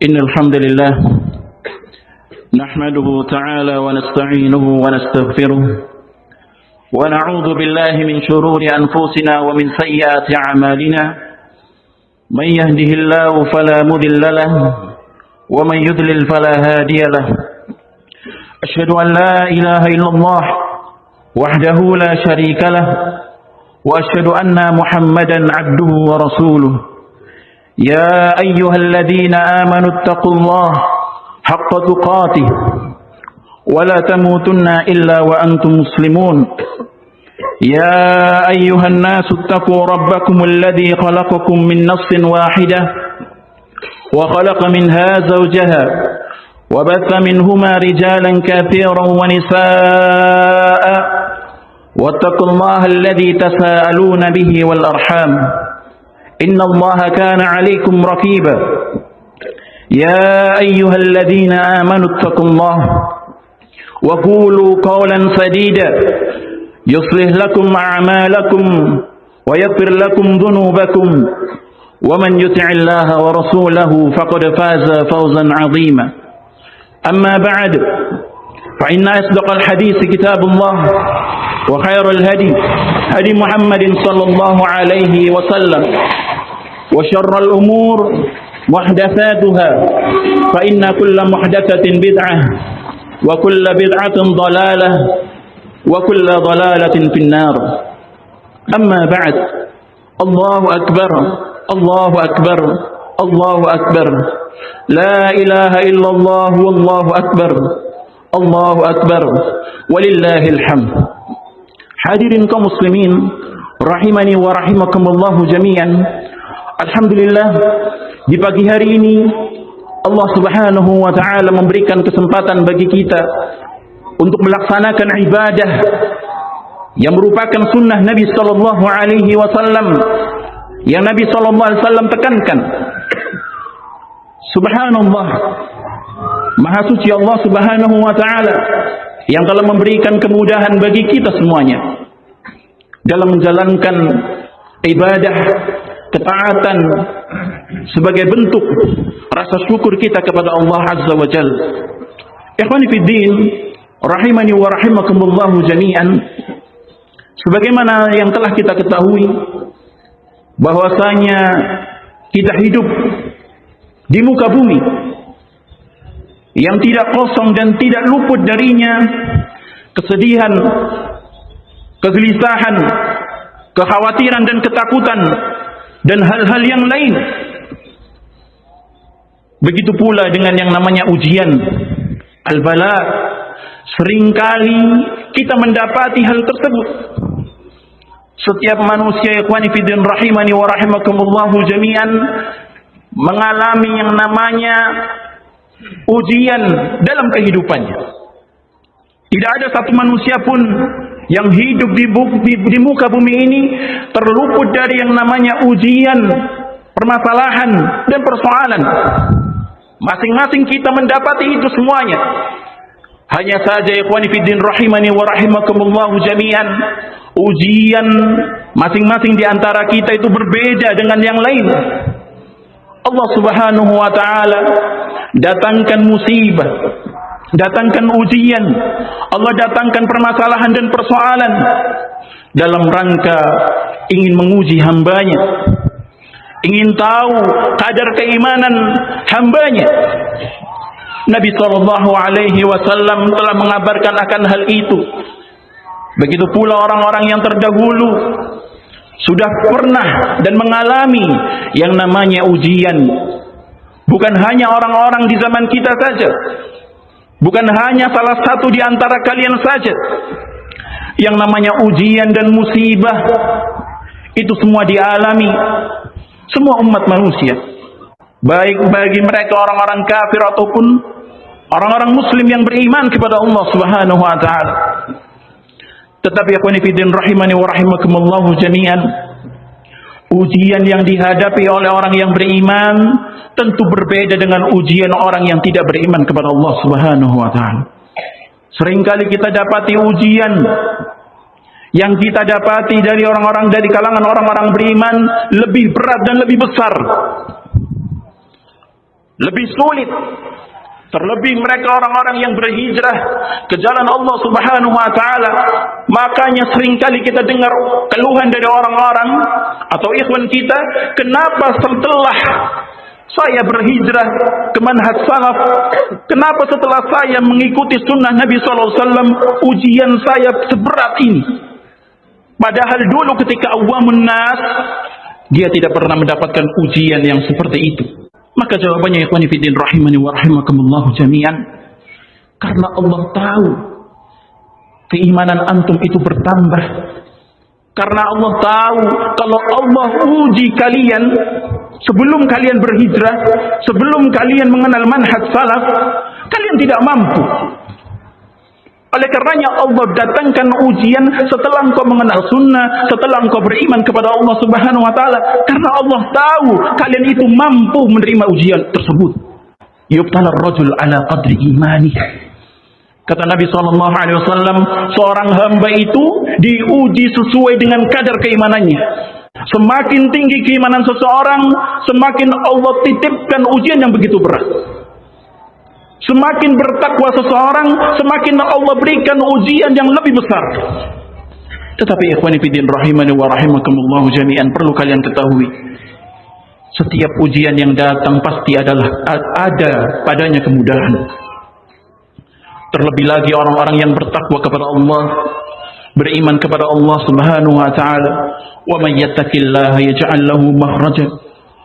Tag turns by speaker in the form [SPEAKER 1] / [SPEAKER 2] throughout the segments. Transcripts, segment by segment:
[SPEAKER 1] إن الحمد لله نحمده تعالى ونستعينه ونستغفره ونعوذ بالله من شرور أنفسنا ومن سيئات أعمالنا من يهده الله فلا مضل له ومن يضلل فلا هادي له أشهد أن لا إله إلا الله وحده لا شريك له وأشهد أن محمدا عبده ورسوله يا أيها الذين آمنوا اتقوا الله حق تقاته ولا تموتن إلا وأنتم مسلمون يا أيها الناس اتقوا ربكم الذي خلقكم من نفس واحدة وخلق منها زوجها وبث منهما رجالا كثيرا ونساء واتقوا الله الذي تساءلون به والأرحام إن الله كان عليكم رقيبا يا أيها الذين آمنوا اتقوا الله وقولوا قولا سديدا يصلح لكم أعمالكم ويغفر لكم ذنوبكم ومن يطع الله ورسوله فقد فاز فوزا عظيما أما بعد فإن أصدق الحديث كتاب الله وخير الهدي هدي محمد صلى الله عليه وسلم وشر الأمور محدثاتها فإن كل محدثة بدعة وكل بدعة ضلالة وكل ضلالة في النار أما بعد الله أكبر الله أكبر الله أكبر لا إله إلا الله والله أكبر الله أكبر ولله الحمد. Hadirin kaum muslimin rahimani wa rahimakumullahu jami'an. Alhamdulillah, di pagi hari ini Allah Subhanahu wa taala memberikan kesempatan bagi kita untuk melaksanakan ibadah yang merupakan sunnah Nabi sallallahu alaihi wasallam yang Nabi sallallahu alaihi wasallam tekankan. Subhanallah, Maha suci Allah Subhanahu wa taala yang telah memberikan kemudahan bagi kita semuanya dalam menjalankan ibadah ketaatan sebagai bentuk rasa syukur kita kepada Allah Azza wa Jalla. Ikhwani fid din, rahimani wa rahimakumullahu jami'an. Sebagaimana yang telah kita ketahui bahwasanya kita hidup di muka bumi yang tidak kosong dan tidak luput darinya kesedihan, kegelisahan, kekhawatiran dan ketakutan dan hal-hal yang lain. Begitu pula dengan yang namanya ujian, al-bala. Seringkali kita mendapati hal tersebut. Setiap manusia, ikhwani fiddin rahimani wa rahimakumullahu jami'an, mengalami yang namanya ujian dalam kehidupannya. Tidak ada satu manusia pun yang hidup di muka bumi ini terluput dari yang namanya ujian, permasalahan dan persoalan. Masing-masing kita mendapati itu semuanya. Hanya saja ikhwani fiddin rahimani wa rahimakumullahu jami'an, ujian masing-masing di antara kita itu berbeda dengan yang lain. Allah Subhanahu wa taala datangkan musibah, datangkan ujian, Allah datangkan permasalahan dan persoalan dalam rangka ingin menguji hambanya, ingin tahu kadar keimanan hambanya. Nabi sallallahu alaihi wasallam telah mengabarkan akan hal itu. Begitu pula orang-orang yang terdahulu sudah pernah dan mengalami yang namanya ujian. Bukan hanya orang-orang di zaman kita saja, bukan hanya salah satu di antara kalian saja. Yang namanya ujian dan musibah itu semua dialami semua umat manusia, baik bagi mereka orang-orang kafir ataupun orang-orang muslim yang beriman kepada Allah Subhanahu wa taala. Tetapi akhwani fiddin rahimani wa rahimakumullahu jami'an, ujian yang dihadapi oleh orang yang beriman tentu berbeda dengan ujian orang yang tidak beriman kepada Allah Subhanahu wa taala. Seringkali kita dapati ujian yang kita dapati dari orang-orang dari kalangan orang-orang beriman lebih berat dan lebih besar. lebih sulit. Terlebih mereka orang-orang yang berhijrah ke jalan Allah Subhanahu wa taala. Makanya seringkali kita dengar keluhan dari orang-orang atau ikhwan kita, kenapa setelah saya berhijrah ke manhaj salaf, kenapa setelah saya mengikuti sunnah Nabi SAW, ujian saya seberat ini? Padahal dulu ketika awamun nas, dia tidak pernah mendapatkan ujian yang seperti itu. Maka jawabannya, ikhwani fiddin rahimani wa rahimakumullah jami'an, karena Allah tahu keimanan antum itu bertambah. Karena Allah tahu kalau Allah uji kalian sebelum kalian berhijrah, sebelum kalian mengenal manhaj salaf, kalian tidak mampu. Oleh karenanya Allah datangkan ujian setelah engkau mengenal sunnah, setelah engkau beriman kepada Allah Subhanahu wa taala, karena Allah tahu kalian itu mampu menerima ujian tersebut. Yubtala ar-rajul ala qadri imani. Kata Nabi SAW, seorang hamba itu diuji sesuai dengan kadar keimanannya. Semakin tinggi keimanan seseorang, semakin Allah titipkan ujian yang begitu berat. Semakin bertakwa seseorang, semakin Allah berikan ujian yang lebih besar. Tetapi ikhwani fiddin rahimani wa rahimakumullah jami'an, perlu kalian ketahui, setiap ujian yang datang pasti ada padanya kemudahan. Terlebih lagi orang-orang yang bertakwa kepada Allah, beriman kepada Allah Subhanahu wa taala. Wa may yattaqillaha yaj'al lahu makhraja.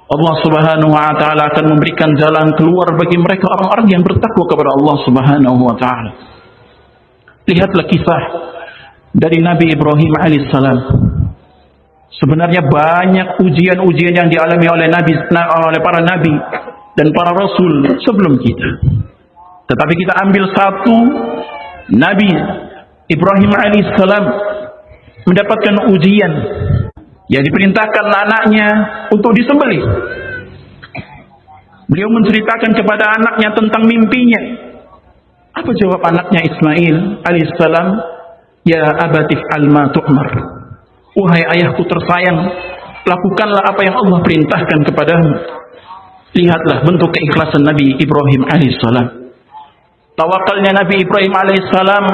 [SPEAKER 1] Allah Subhanahu wa taala akan memberikan jalan keluar bagi mereka orang-orang yang bertakwa kepada Allah Subhanahu wa taala. Lihatlah kisah dari Nabi Ibrahim alaihissalam. Sebenarnya banyak ujian-ujian yang dialami oleh para nabi dan para rasul sebelum kita. Tetapi kita ambil satu, Nabi Ibrahim alaihissalam mendapatkan ujian yang diperintahkan anaknya untuk disembelih. Beliau menceritakan kepada anaknya tentang mimpinya. Apa jawab anaknya Ismail alaihissalam? Ya abatif alma tu'mar. Wahai ayahku tersayang, lakukanlah apa yang Allah perintahkan kepadamu. Lihatlah bentuk keikhlasan Nabi Ibrahim alaihissalam. Tawakalnya Nabi Ibrahim alaihissalam,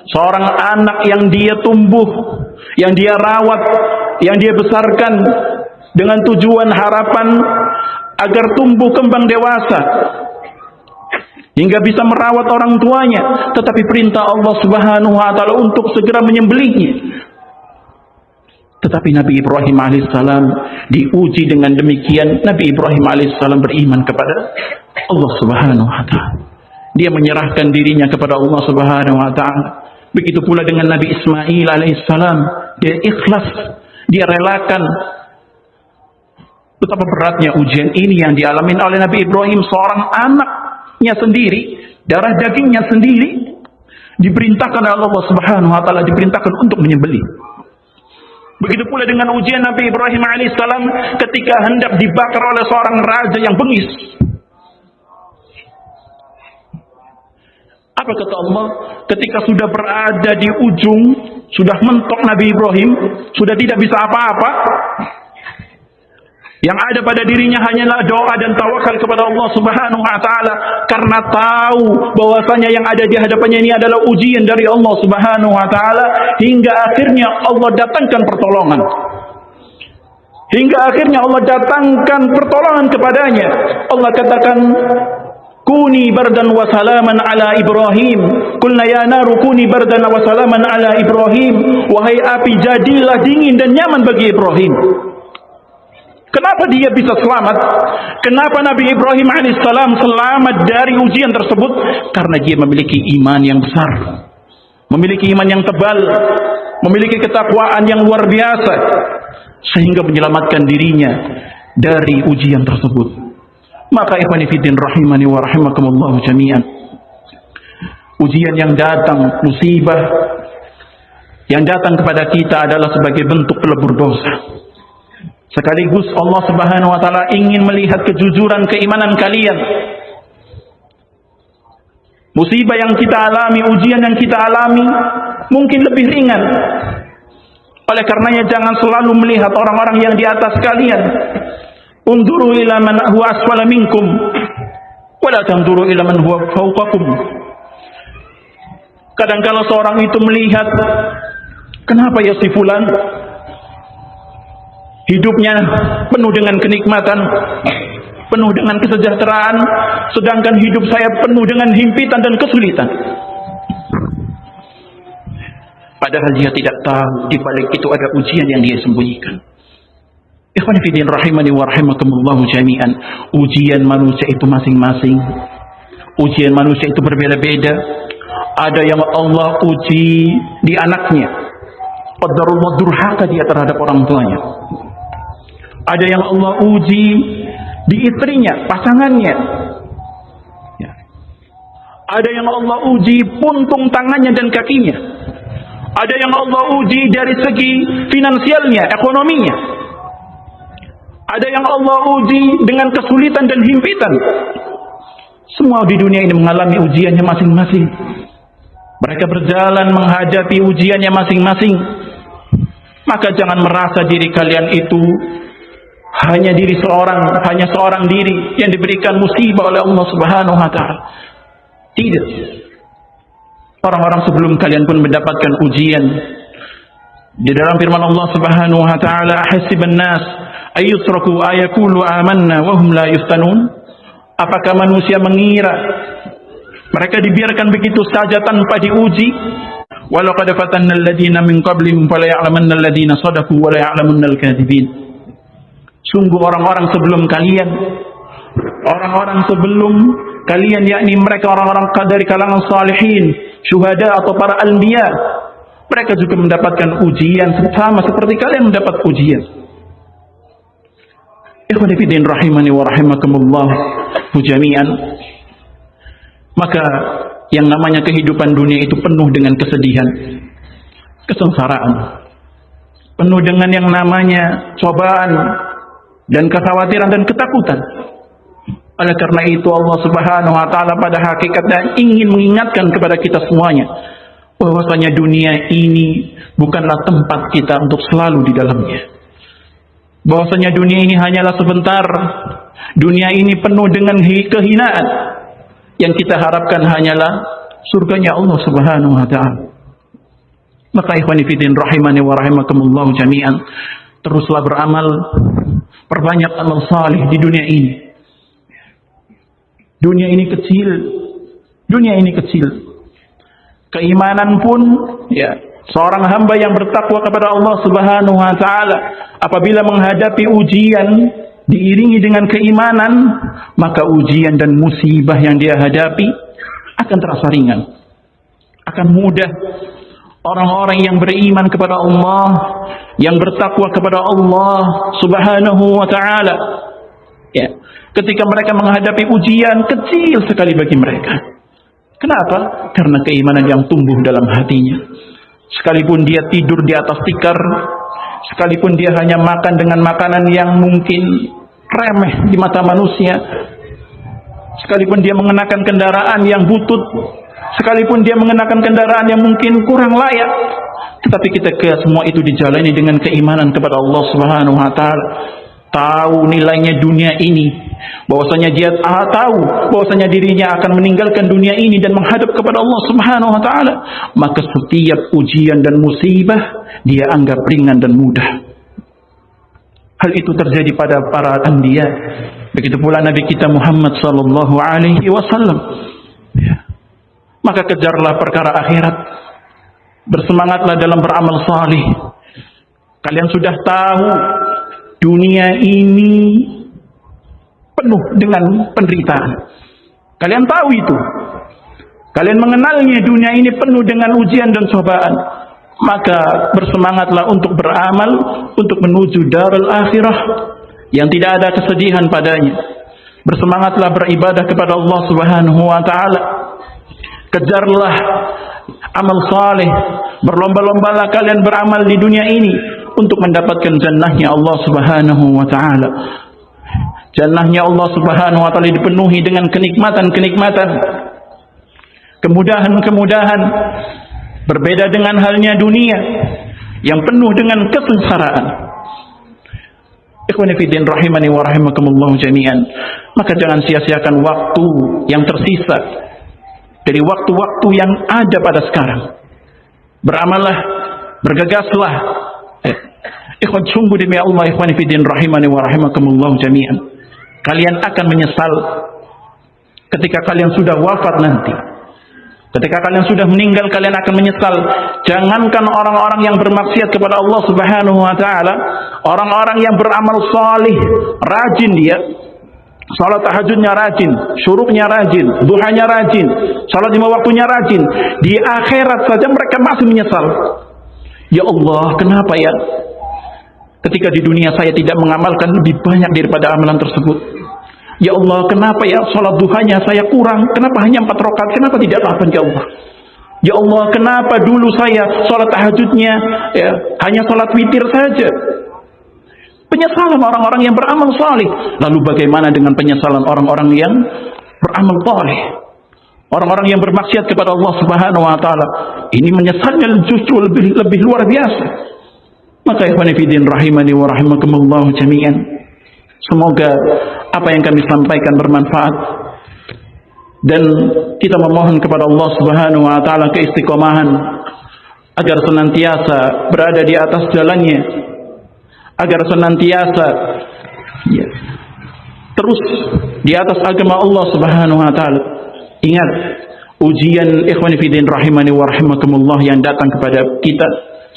[SPEAKER 1] seorang anak yang dia tumbuh, yang dia rawat, yang dia besarkan dengan tujuan harapan agar tumbuh kembang dewasa hingga bisa merawat orang tuanya, tetapi perintah Allah Subhanahu wa taala untuk segera menyembelihnya. Tetapi Nabi Ibrahim alaihissalam diuji dengan demikian. Nabi Ibrahim alaihissalam beriman kepada Allah Subhanahu wa taala. Dia menyerahkan dirinya kepada Allah Subhanahu wa taala. Begitu pula dengan Nabi Ismail alaihissalam, dia ikhlas, dia relakan. Betapa beratnya ujian ini yang dialami oleh Nabi Ibrahim, seorang anaknya sendiri, darah dagingnya sendiri, diperintahkan oleh Allah Subhanahu wa taala, diperintahkan untuk menyembelih. Begitu pula dengan ujian Nabi Ibrahim alaihissalam ketika hendak dibakar oleh seorang raja yang bengis. Apa kata Allah? Ketika sudah berada di ujung, sudah mentok Nabi Ibrahim, sudah tidak bisa apa-apa, yang ada pada dirinya hanyalah doa dan tawakal kepada Allah Subhanahu wa taala, karena tahu bahwasanya yang ada di hadapannya ini adalah ujian dari Allah Subhanahu wa taala, hingga akhirnya Allah datangkan pertolongan. Hingga akhirnya Allah datangkan pertolongan kepadanya. Allah katakan, Kuni bardan wa salaman ala Ibrahim. Qulna ya naru kuni bardan wa salaman ala Ibrahim. Wahai api, jadilah dingin dan nyaman bagi Ibrahim. Kenapa dia bisa selamat? Kenapa Nabi Ibrahim alaihissalam selamat dari ujian tersebut? Karena dia memiliki iman yang besar, memiliki iman yang tebal, memiliki ketakwaan yang luar biasa, sehingga menyelamatkan dirinya dari ujian tersebut. Maka ikhwani fiddin rahimani wa rahimakumullah jami'an, ujian yang datang, musibah yang datang kepada kita adalah sebagai bentuk pelebur dosa. Sekaligus Allah Subhanahu wa taala ingin melihat kejujuran keimanan kalian. Musibah yang kita alami, ujian yang kita alami mungkin lebih ringan. Oleh karenanya jangan selalu melihat orang-orang yang di atas kalian. Unduru ila man huwa asfala minkum. Wala tanzuru ila man huwa fawqakum. Kadang-kala seorang itu melihat, kenapa ya si fulan hidupnya penuh dengan kenikmatan, penuh dengan kesejahteraan, sedangkan hidup saya penuh dengan himpitan dan kesulitan. Padahal dia tidak tahu di balik itu ada ujian yang dia sembunyikan. Ikhwan fillah rahimani wa rahimakumullah jami'an. Ujian manusia itu masing-masing. Ujian manusia itu berbeda-beda. Ada yang Allah uji di anaknya, qadarullah durhaka dia terhadap orang tuanya. Ada yang Allah uji di istrinya, pasangannya. Ya. Ada yang Allah uji puntung tangannya dan kakinya. Ada yang Allah uji dari segi finansialnya, ekonominya. Ada yang Allah uji dengan kesulitan dan himpitan. Semua di dunia ini mengalami ujiannya masing-masing. Mereka berjalan menghadapi ujiannya masing-masing. Maka jangan merasa diri kalian itu hanya seorang diri yang diberikan musibah oleh Allah Subhanahu wa taala. Tidak. Orang-orang sebelum kalian pun mendapatkan ujian. Di dalam firman Allah Subhanahu wa taala, "Ahasiban nas ayyusraku ayaqulu amanna wa hum la yuftanun?" Apakah manusia mengira mereka dibiarkan begitu saja tanpa diuji? Walau qad fatanna alladziina min qablihim fala ya'lamanna alladziina shadaqu wa la ya'lamunna al-kadzibin. Sungguh orang-orang sebelum kalian, yakni mereka orang-orang dari kalangan salihin, syuhada atau para anbiya, mereka juga mendapatkan ujian sama seperti kalian mendapat ujian. Ikhwan fillah rahimani wa rahimakumullah jami'an. Maka yang namanya kehidupan dunia itu penuh dengan kesedihan, kesengsaraan, penuh dengan yang namanya cobaan dan kekhawatiran dan ketakutan. Oleh karena itu Allah Subhanahu wa taala pada hakikatnya ingin mengingatkan kepada kita semuanya bahwasanya dunia ini bukanlah tempat kita untuk selalu di dalamnya. Bahwasanya dunia ini hanyalah sebentar. Dunia ini penuh dengan kehinaan. Yang kita harapkan hanyalah surganya Allah Subhanahu wa taala. Maka ikhwani fillah rahimani wa rahimakumullah jami'an, teruslah beramal, perbanyak amal salih di dunia ini. Dunia ini kecil. Keimanan pun ya, seorang hamba yang bertakwa kepada Allah Subhanahu wa taala apabila menghadapi ujian diiringi dengan keimanan, maka ujian dan musibah yang dia hadapi akan terasa ringan, akan mudah. Orang-orang yang beriman kepada Allah, yang bertakwa kepada Allah Subhanahu wa taala, ya, ketika mereka menghadapi ujian kecil sekali bagi mereka. Kenapa? Karena keimanan yang tumbuh dalam hatinya. Sekalipun dia tidur di atas tikar, sekalipun dia hanya makan dengan makanan yang mungkin remeh di mata manusia, sekalipun dia mengenakan kendaraan yang butut, sekalipun dia mengenakan kendaraan yang mungkin kurang layak, tetapi kita semua itu dijalani dengan keimanan kepada Allah Subhanahu wa taala. Tahu nilainya dunia ini, bahwasanya dia tahu bahwasanya dirinya akan meninggalkan dunia ini dan menghadap kepada Allah Subhanahu wa taala, maka setiap ujian dan musibah dia anggap ringan dan mudah. Hal itu terjadi pada para anbiya, begitu pula Nabi kita Muhammad sallallahu alaihi wasallam. Ya. Maka kejarlah perkara akhirat, bersemangatlah dalam beramal salih. Kalian sudah tahu dunia ini penuh dengan penderitaan. Kalian tahu itu. Kalian mengenalnya, dunia ini penuh dengan ujian dan cobaan. Maka bersemangatlah untuk beramal, untuk menuju darul akhirah yang tidak ada kesedihan padanya. Bersemangatlah beribadah kepada Allah Subhanahu wa taala. Kejarlah amal saleh, berlomba-lombalah kalian beramal di dunia ini untuk mendapatkan jannahnya Allah Subhanahu wa taala. Jannahnya Allah Subhanahu wa taala dipenuhi dengan kenikmatan-kenikmatan, kemudahan-kemudahan. Berbeda dengan halnya dunia yang penuh dengan kesengsaraan. Ikhwani fiddin rahimani wa rahimakumullah jami'an. Maka jangan sia-siakan waktu yang tersisa dari waktu-waktu yang ada pada sekarang. Beramallah, bergegaslah. Ikhwan, sungguh demi Allah, ikhwani fiddin rahimani wa rahimakumullah jami'an, kalian akan menyesal ketika kalian sudah wafat nanti. Ketika kalian sudah meninggal, kalian akan menyesal. Jangankan orang-orang yang bermaksiat kepada Allah Subhanahu wa taala, orang-orang yang beramal salih, rajin dia, salat tahajudnya rajin, syuruknya rajin, duhanya rajin, salat 5 waktunya rajin, di akhirat saja mereka masih menyesal. Ya Allah, kenapa ya? Ketika di dunia saya tidak mengamalkan lebih banyak daripada amalan tersebut. Ya Allah, kenapa ya sholat duhanya saya kurang? Kenapa hanya 4 rakaat? Kenapa tidak 8 ya Allah? Ya Allah, kenapa dulu saya sholat tahajudnya ya, hanya sholat witir saja? Penyesalan orang-orang yang beramal salih. Lalu bagaimana dengan penyesalan orang-orang yang beramal salih? Orang-orang yang bermaksiat kepada Allah Subhanahu wa taala. Ini menyesalnya justru lebih luar biasa. Maka ikhwan fillah rahimani wa rahimakumullah jami'an, semoga apa yang kami sampaikan bermanfaat, dan kita memohon kepada Allah Subhanahu wa taala keistiqomahan agar senantiasa berada di atas jalannya, agar senantiasa terus di atas agama Allah Subhanahu wa taala. Ingat, ujian ikhwan fillah rahimani wa rahimakumullah yang datang kepada kita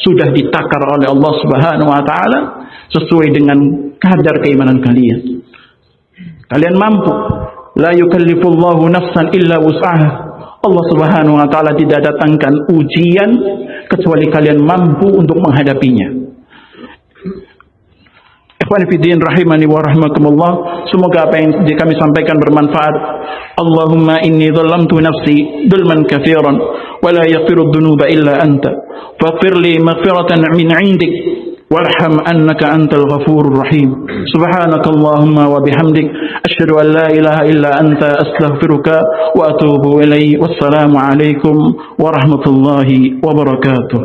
[SPEAKER 1] sudah ditakar oleh Allah Subhanahu wa taala sesuai dengan kadar keimanan kalian. Kalian mampu. La yukallifullahu nafsan illa wus'aha. Allah Subhanahu wa taala tidak datangkan ujian kecuali kalian mampu untuk menghadapinya. Ikhwan fillah rahimani wa rahimakumullah, semoga apa yang kami sampaikan bermanfaat. Allahumma inni dzalamtu nafsi dzulman katsiran wa la yaghfiru dzunuba illa anta faghfir li maghfiratan min 'indik warham annaka antal ghafurur rahim. Subhanakallahumma wa bihamdik asyhadu an la ilaha illa anta astaghfiruka wa atubu ilaik. Wassalamu alaikum warahmatullahi wabarakatuh.